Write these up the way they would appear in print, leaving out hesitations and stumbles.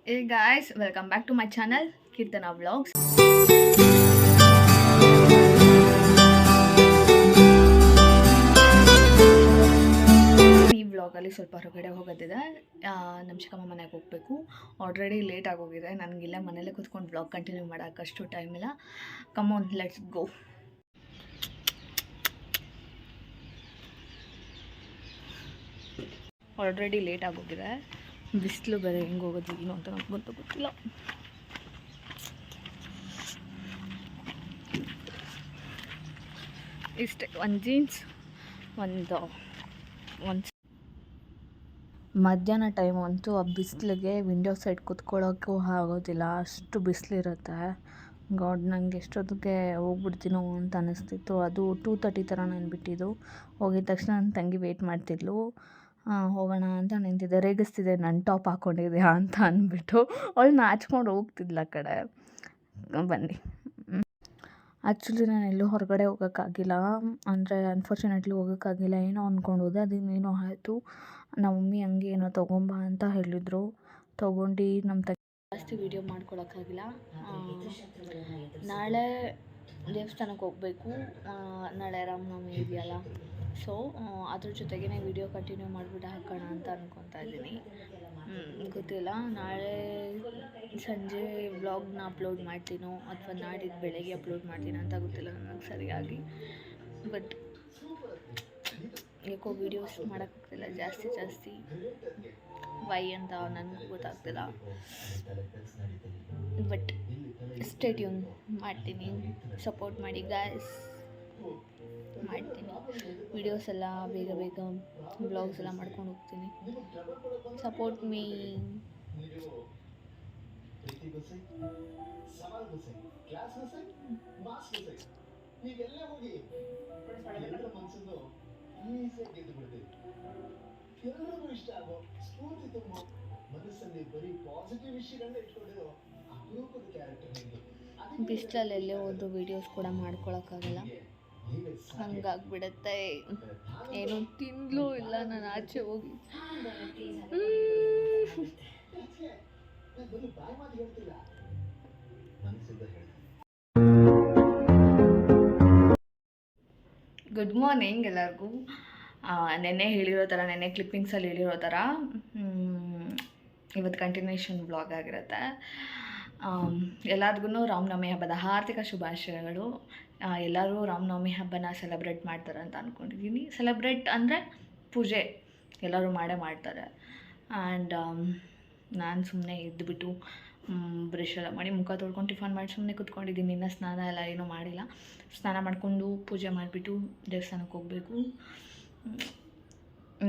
Hey guys, welcome back to my channel Kirtana Vlogs. ಈ ವ್ಲಾಗಲ್ಲಿ ಸ್ವಲ್ಪ ಹೊರಗಡೆ ಹೋಗೋದಿದೆ. ನಮ್ಮ ಚಿಕ್ಕಮ್ಮ ಮನೆಗೆ ಹೋಗಬೇಕು. ಆಲ್ರೆಡಿ ಲೇಟ್ ಆಗೋಗಿದೆ. ನನಗಿಲ್ಲ ಮನೇಲೆ ಕೂತ್ಕೊಂಡು ವ್ಲಾಗ್ ಕಂಟಿನ್ಯೂ ಮಾಡೋಕ್ಕಷ್ಟು ಟೈಮ್ ಇಲ್ಲ. Come on, let's go. Already late ಆಗೋಗಿದೆ. ಬಿಸಿಲು ಬೇರೆ ಹೆಂಗೆ ಹೋಗೋದು ಏನು ಅಂತ ನನಗಂತೂ ಗೊತ್ತಿಲ್ಲ. ಇಷ್ಟೇ, ಒಂದು ಜೀನ್ಸ್, ಒಂದು ಮಧ್ಯಾಹ್ನ ಟೈಮ್ ಅಂತೂ ಆ ಬಿಸಿಲಿಗೆ ವಿಂಡೋ ಸೈಡ್ ಕೂತ್ಕೊಳ್ಳೋಕ್ಕೂ ಆಗೋದಿಲ್ಲ, ಅಷ್ಟು ಬಿಸಿಲಿರುತ್ತೆ. ಗಾಡ್, ನನಗೆ ಎಷ್ಟೊತ್ತಿಗೆ ಹೋಗ್ಬಿಡ್ತೀನೋ ಅಂತ ಅನ್ನಿಸ್ತಿತ್ತು. ಅದು 2:30 ಥರ ನಾನು ಬಿಟ್ಟಿದ್ದು. ಹೋಗಿದ ತಕ್ಷಣ ನನ್ನ ತಂಗಿ ವೆಯ್ಟ್ ಮಾಡ್ತಿದ್ಲು. ಹೋಗೋಣ ಅಂತ ನಿಂತಿದ್ದೆ. ರೇಗಿಸ್ತಿದ್ದೆ, ನನ್ನ ಟಾಪ್ ಹಾಕ್ಕೊಂಡಿದ್ಯಾ ಅಂತ ಅಂದ್ಬಿಟ್ಟು. ಅವಳು ನಾಚ್ಕೊಂಡು ಹೋಗ್ತಿದ್ಲ ಆ ಕಡೆ. ಬನ್ನಿ. ಆ್ಯಕ್ಚುಲಿ ನಾನು ಎಲ್ಲೂ ಹೊರಗಡೆ ಹೋಗೋಕ್ಕಾಗಿಲ್ಲ, ಅಂದರೆ ಅನ್ಫಾರ್ಚುನೇಟ್ಲಿ ಹೋಗೋಕ್ಕಾಗಿಲ್ಲ. ಏನೋ ಅಂದ್ಕೊಂಡು ಹೋದೆ, ಅದೇನೇನೋ ಆಯಿತು. ನಮ್ಮ ಮಮ್ಮಿ ಹಂಗೆ ಏನೋ ತೊಗೊಂಬ ಅಂತ ಹೇಳಿದರು. ತೊಗೊಂಡು ನಮ್ಮ ಜಾಸ್ತಿ ವೀಡಿಯೋ ಮಾಡ್ಕೊಳಕ್ಕಾಗಿಲ್ಲ. ನಾಳೆ ದೇವಸ್ಥಾನಕ್ಕೆ ಹೋಗಬೇಕು. ನಾಳೆ ರಾಮನವಮಿ ಇದೆಯಲ್ಲ, ಸೊ ಅದ್ರ ಜೊತೆಗೇ ವೀಡಿಯೋ ಕಂಟಿನ್ಯೂ ಮಾಡಿಬಿಟ್ಟು ಹಾಕೋಣ ಅಂತ ಅಂದ್ಕೊತಾ ಇದ್ದೀನಿ. ಗೊತ್ತಿಲ್ಲ, ನಾಳೆ ಸಂಜೆ ವ್ಲಾಗ್ನ ಅಪ್ಲೋಡ್ ಮಾಡ್ತೀನೋ ಅಥವಾ ನಾಡಿದ್ದು ಬೆಳಗ್ಗೆ ಅಪ್ಲೋಡ್ ಮಾಡ್ತೀನೋ ಅಂತ ಗೊತ್ತಿಲ್ಲ ನನಗೆ ಸರಿಯಾಗಿ. ಬಟ್ ಯಾಕೋ ವೀಡಿಯೋಸ್ ಮಾಡೋಕ್ಕಾಗ್ತಿಲ್ಲ ಜಾಸ್ತಿ ವೈ ಅಂತ ನನಗೂ ಗೊತ್ತಾಗ್ತಿಲ್ಲ. ಬಟ್ ಸ್ಟೇ ಟ್ಯೂನ್ ಮಾಡ್ತೀನಿ, ಸಪೋರ್ಟ್ ಮಾಡಿ ಗಾಯ್ಸ್. ಮಾಡ್ತೀನಿ ವೀಡಿಯೋಸ್ ಎಲ್ಲ ಬೇಗ ವ್ಲಾಗ್ಸ್ ಎಲ್ಲ ಮಾಡ್ಕೊಂಡು ಹೋಗ್ತೀನಿ. Support me. ಬಿಸಿಲಲ್ಲಿ ಎಲ್ಲೇ ಹೋದ್ರು ವೀಡಿಯೋಸ್ ಕೂಡ ಮಾಡ್ಕೊಳಕ್ಕಾಗಲ್ಲ, ಹಂಗಾಗ್ಬಿಡತ್ತೆ. ಏನೋ ತಿಂದ್ಲೂ ಇಲ್ಲ ನಾನು ಆಚೆ ಹೋಗಿ. ಗುಡ್ ಮಾರ್ನಿಂಗ್ ಎಲ್ಲರಿಗೂ. ನೆನ್ನೆ ಹೇಳಿರೋ ಥರ, ನೆನ್ನೆ ಕ್ಲಿಪ್ಪಿಂಗ್ಸಲ್ಲಿ ಹೇಳಿರೋ ಥರ ಇವತ್ತು ಕಂಟಿನ್ಯೂಷನ್ ಬ್ಲಾಗ್ ಆಗಿರುತ್ತೆ. ಎಲ್ಲರಿಗೂ ರಾಮನವಮಿ ಹಬ್ಬದ ಹಾರ್ದಿಕ ಶುಭಾಶಯಗಳು. ಎಲ್ಲರೂ ರಾಮನವಮಿ ಹಬ್ಬನ ಸೆಲೆಬ್ರೇಟ್ ಮಾಡ್ತಾರೆ ಅಂತ ಅಂದ್ಕೊಂಡಿದ್ದೀನಿ. ಸೆಲೆಬ್ರೇಟ್ ಅಂದರೆ ಪೂಜೆ ಎಲ್ಲರೂ ಮಾಡ್ತಾರೆ. ಆ್ಯಂಡ್ ನಾನು ಸುಮ್ಮನೆ ಎದ್ದುಬಿಟ್ಟು ಬ್ರಷ್ ಎಲ್ಲ ಮಾಡಿ, ಮುಖ ತೊಳ್ಕೊಂಡು ಟಿಫನ್ ಮಾಡಿ ಸುಮ್ಮನೆ ಕೂತ್ಕೊಂಡಿದ್ದೀನಿ. ಇನ್ನೂ ಸ್ನಾನ ಎಲ್ಲ ಏನೂ ಮಾಡಿಲ್ಲ. ಸ್ನಾನ ಮಾಡಿಕೊಂಡು ಪೂಜೆ ಮಾಡಿಬಿಟ್ಟು ದೇವಸ್ಥಾನಕ್ಕೆ ಹೋಗಬೇಕು.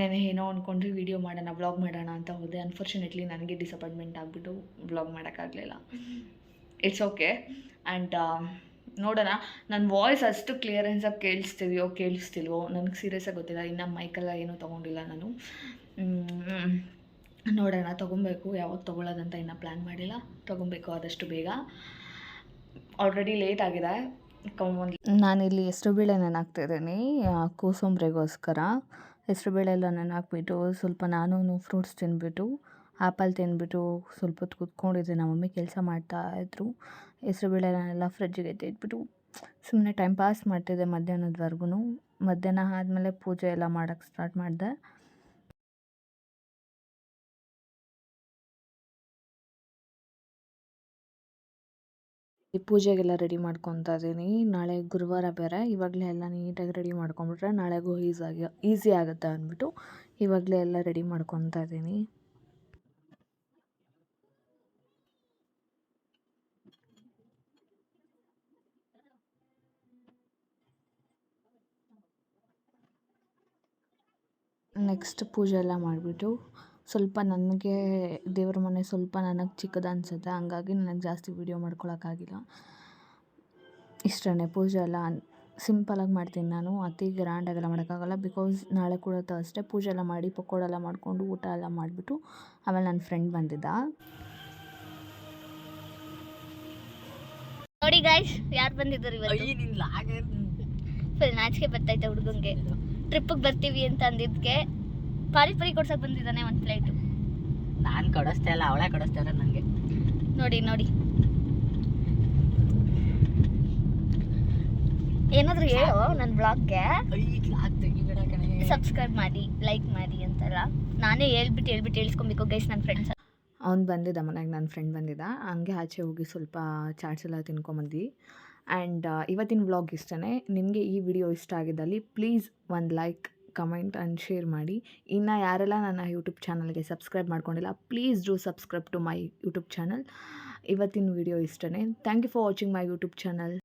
ನೆನೆ ಏನೋ ಅಂದ್ಕೊಂಡು ವೀಡಿಯೋ ಮಾಡೋಣ, ವ್ಲಾಗ್ ಮಾಡೋಣ ಅಂತ ಹೋದೆ. ಅನ್ಫಾರ್ಚುನೇಟ್ಲಿ ನನಗೆ ಡಿಸಪಾಯಿಂಟ್ಮೆಂಟ್ ಆಗಿಬಿಟ್ಟು ವ್ಲಾಗ್ ಮಾಡೋಕ್ಕಾಗಲಿಲ್ಲ. It's okay. ಆ್ಯಂಡ್ ನೋಡೋಣ, ನನ್ನ ವಾಯ್ಸ್ ಅಷ್ಟು ಕ್ಲಿಯರೆನ್ಸಾಗಿ ಕೇಳಿಸ್ತಿಲ್ವೋ ನನಗೆ ಸೀರಿಯಸ್ಸಾಗಿ ಗೊತ್ತಿಲ್ಲ. ಇನ್ನು ಮೈಕೆಲ್ಲ ಏನೂ ತೊಗೊಂಡಿಲ್ಲ ನಾನು. ನೋಡೋಣ, ತೊಗೊಬೇಕು. ಯಾವಾಗ ತೊಗೊಳ್ಳೋದಂತ ಇನ್ನೂ ಪ್ಲ್ಯಾನ್ ಮಾಡಿಲ್ಲ. ತೊಗೊಬೇಕು ಆದಷ್ಟು ಬೇಗ. ಆಲ್ರೆಡಿ ಲೇಟ್ ಆಗಿದೆ. ನಾನಿಲ್ಲಿ ಹೆಸರುಬೇಳೆ ನೆನಾಕ್ತಿದ್ದೀನಿ ಕೋಸಂಬರಿಗೋಸ್ಕರ. ಹೆಸರುಬೇಳೆ ಎಲ್ಲ ನೆನಾಕ್ಬಿಟ್ಟು ಸ್ವಲ್ಪ ನಾನು ಫ್ರೂಟ್ಸ್ ತಿಂದ್ಬಿಟ್ಟು, ಆ್ಯಪಲ್ ತಿಂದ್ಬಿಟ್ಟು ಸ್ವಲ್ಪ ಹೊತ್ತು ಕೂತ್ಕೊಂಡಿದ್ದೆ. ನಮ್ಮ ಮಮ್ಮಿ ಕೆಲಸ ಮಾಡ್ತಾಯಿದ್ರು. ಹೆಸರುಬೇಳೆನೆಲ್ಲ ಫ್ರಿಜ್ಜಿಗೆ ಎತ್ತಿಟ್ಬಿಟ್ಟು ಸುಮ್ಮನೆ ಟೈಮ್ ಪಾಸ್ ಮಾಡ್ತಿದ್ದೆ ಮಧ್ಯಾಹ್ನದವರೆಗೂ. ಮಧ್ಯಾಹ್ನ ಆದಮೇಲೆ ಪೂಜೆ ಎಲ್ಲ ಮಾಡೋಕ್ಕೆ ಸ್ಟಾರ್ಟ್ ಮಾಡಿದೆ. ಈ ಪೂಜೆಗೆಲ್ಲ ರೆಡಿ ಮಾಡ್ಕೊತಾ ಇದ್ದೀನಿ. ನಾಳೆ ಗುರುವಾರ ಬೇರೆ. ಇವಾಗಲೇ ಎಲ್ಲ ನೀಟಾಗಿ ರೆಡಿ ಮಾಡ್ಕೊಂಬಿಟ್ರೆ ನಾಳೆಗೂ ಈಸಿ ಆಗುತ್ತೆ ಅಂದ್ಬಿಟ್ಟು ಇವಾಗಲೇ ಎಲ್ಲ ರೆಡಿ ಮಾಡ್ಕೊತಾ ಇದ್ದೀನಿ. ನೆಕ್ಸ್ಟ್ ಪೂಜೆ ಎಲ್ಲ ಮಾಡಿಬಿಟ್ಟು ಸ್ವಲ್ಪ ನನಗೆ ದೇವ್ರ ಮನೆ ಸ್ವಲ್ಪ ನನಗೆ ಚಿಕ್ಕದು ಅನಿಸುತ್ತೆ, ಹಂಗಾಗಿ ನನಗೆ ಜಾಸ್ತಿ ವೀಡಿಯೋ ಮಾಡ್ಕೊಳಕ್ಕಾಗಿಲ್ಲ. ಇಷ್ಟೇ, ಪೂಜೆ ಎಲ್ಲ ಸಿಂಪಲಾಗಿ ಮಾಡ್ತೀನಿ ನಾನು. ಅತಿ ಗ್ರ್ಯಾಂಡಾಗೆಲ್ಲ ಮಾಡೋಕ್ಕಾಗಲ್ಲ. ಬಿಕಾಸ್ ನಾಳೆ ಕೂಡ ಅಷ್ಟೇ ಪೂಜೆ ಎಲ್ಲ ಮಾಡಿ ಪಕೋಡ ಎಲ್ಲ ಮಾಡಿಕೊಂಡು ಊಟ ಎಲ್ಲ ಮಾಡಿಬಿಟ್ಟು ಆಮೇಲೆ ನನ್ನ ಫ್ರೆಂಡ್ ಬಂದಿದ್ದ. ನೋಡಿ ಗಾಯ್ಸ್, ಯಾರು ಬಂದಿದ್ದಾರೆ ಇವತ್ತು? ಫುಲ್ ನಾಚಿಕೆ ಬರ್ತೈತೆ ಹುಡುಗಂಗೆ. ಟ್ರಿಪ್ಪಿಗೆ ಬರ್ತೀವಿ ಅಂತ ಅಂದಿದ್ದಕ್ಕೆ ಪಾನಿಪುರಿ ಕೊಡ್ಸಕ್ಕೆ ಬಂದಿದ್ದಾನೆ ಒಂದು ಪ್ಲೇಟು. ನಾನು ಕೊಡಿಸ್ತಾ ಇಲ್ಲ, ಅವಳೇ ಕೊಡಿಸ್ತಾರೆ ನನಗೆ. ನೋಡಿ ಏನಾದರೂ ಹೇಳೋ ನನ್ನ ಬ್ಲಾಗ್ಗೆ ಸಬ್ಸ್ಕ್ರೈಬ್ ಮಾಡಿ ಲೈಕ್ ಮಾಡಿ ಅಂತೆಲ್ಲ ನಾನೇ ಹೇಳ್ಬಿಟ್ಟು ಹೇಳಿಸ್ಕೊಬೇಕು ಗೈಸ್ ನನ್ನ ಫ್ರೆಂಡ್ಸ್. ಅವ್ನು ಬಂದಿದ್ದ ಮನೆಗೆ, ನನ್ನ ಫ್ರೆಂಡ್ ಬಂದಿದ್ದ, ಹಂಗೆ ಆಚೆ ಹೋಗಿ ಸ್ವಲ್ಪ ಚಾಟ್ಸ್ ಎಲ್ಲ ತಿನ್ಕೊಂಬಂದ್ವಿ. ಆ್ಯಂಡ್ ಇವತ್ತಿನ ವ್ಲಾಗ್ ಇಷ್ಟೇ. ನಿಮಗೆ ಈ ವಿಡಿಯೋ ಇಷ್ಟ ಆಗಿದ್ದಲ್ಲಿ ಪ್ಲೀಸ್ ಒಂದು ಲೈಕ್, ಕಮೆಂಟ್ ಆ್ಯಂಡ್ ಶೇರ್ ಮಾಡಿ. ಇನ್ನು ಯಾರೆಲ್ಲ ನನ್ನ ಯೂಟ್ಯೂಬ್ ಚಾನಲ್ಗೆ ಸಬ್ಸ್ಕ್ರೈಬ್ ಮಾಡ್ಕೊಂಡಿಲ್ಲ, please do subscribe to my YouTube channel. ಇವತ್ತಿನ ವಿಡಿಯೋ ಇಷ್ಟೇ. Thank you for watching my YouTube channel.